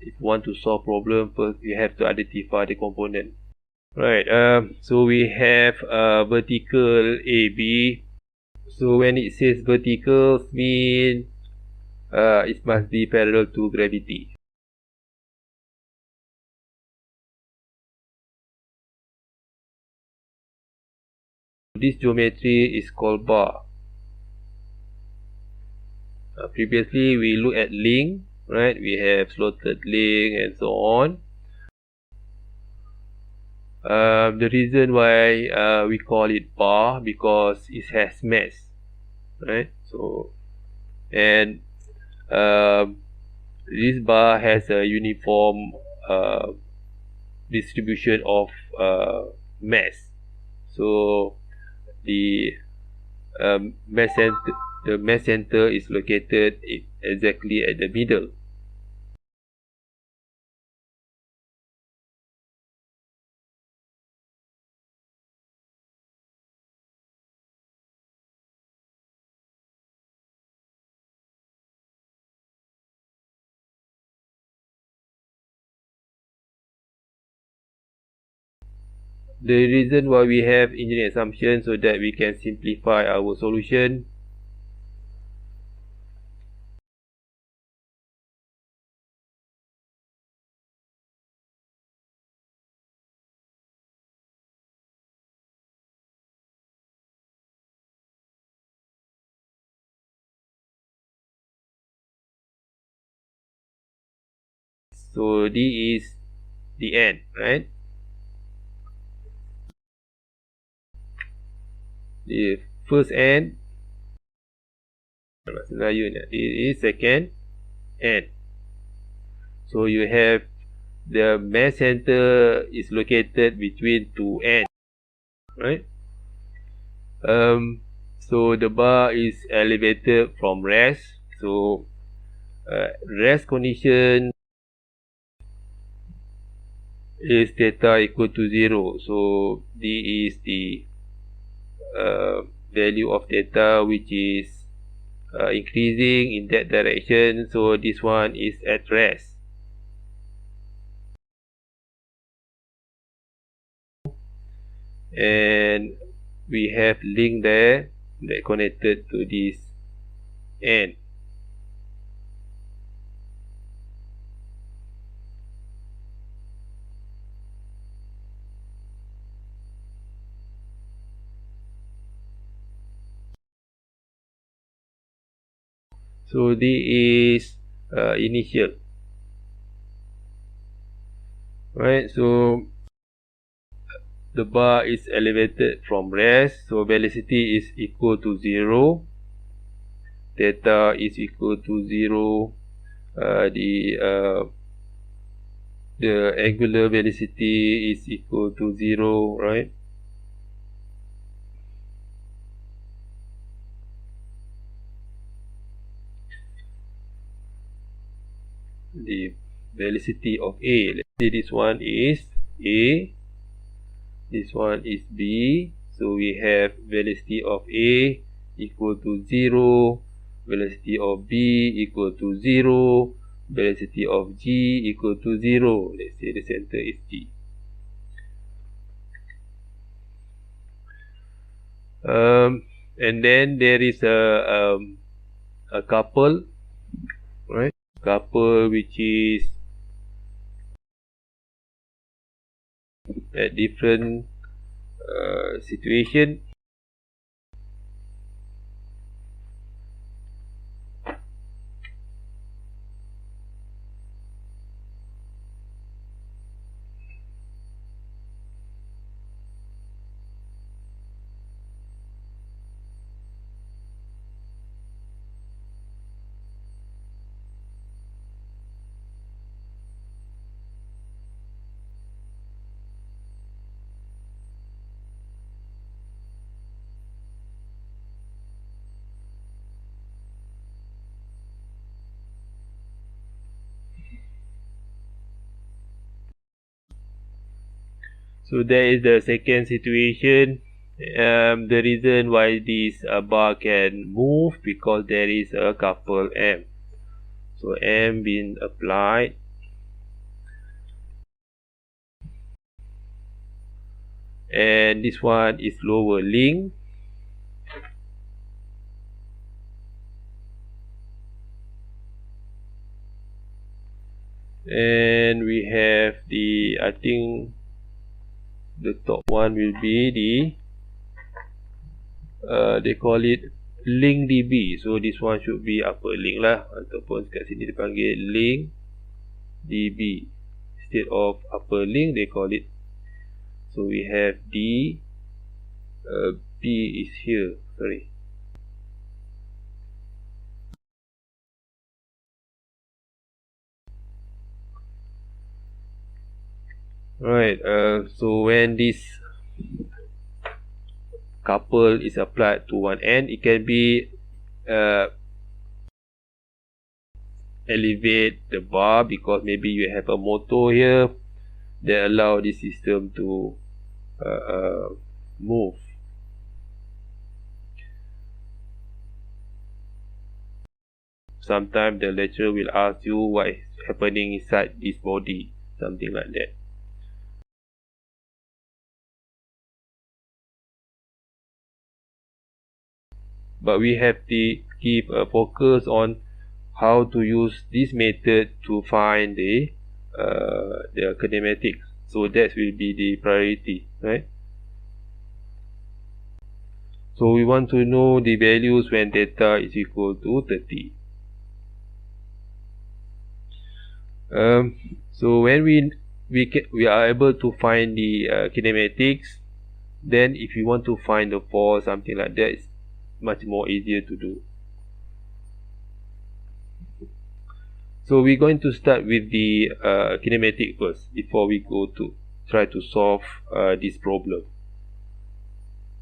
if you want to solve problem, first you have to identify the component. Right, so we have vertical AB. So when it says vertical, mean it must be parallel to gravity. This geometry is called bar. Previously we looked at link, right? We have slotted link and so on. The reason why we call it bar because it has mass, right? So, and this bar has a uniform distribution of mass. So the mass center is located exactly at the middle. The reason why we have engineering assumption so that we can simplify our solution. So D is the end, right? The first end it is second end. So you have the mass center is located between two ends, right? So the bar is elevated from rest. So rest condition is theta equal to 0. So D is the value of theta which is increasing in that direction. So this one is at rest. And we have link there that connected to this end. So D is initial, right? So the bar is elevated from rest, so velocity is equal to 0, theta is equal to 0, the angular velocity is equal to 0, right? The velocity of A, let's say this one is A, this one is B, so we have velocity of A equal to 0, velocity of B equal to 0, velocity of G equal to 0. Let's say the center is G. And then there is a couple, right? Couple which is at different situation. So that is the second situation. The reason why this bar can move because there is a couple M. So M being applied, and this one is lower link. And we have the, I think the top one will be the they call it link DB. So this one should be upper link lah, ataupun kat sini dipanggil link DB instead of upper link they call it. So we have D, B is here, sorry. Right, so when this couple is applied to one end, it can be elevate the bar, because maybe you have a motor here that allow this system to move. Sometimes the lecturer will ask you what is happening inside this body, something like that. But we have to keep a focus on how to use this method to find the kinematics. So that will be the priority, right? So we want to know the values when theta is equal to 30. So when we are able to find the kinematics, then if you want to find the force, something like that, it's much more easier to do. So we're going to start with the kinematic first before we go to try to solve this problem.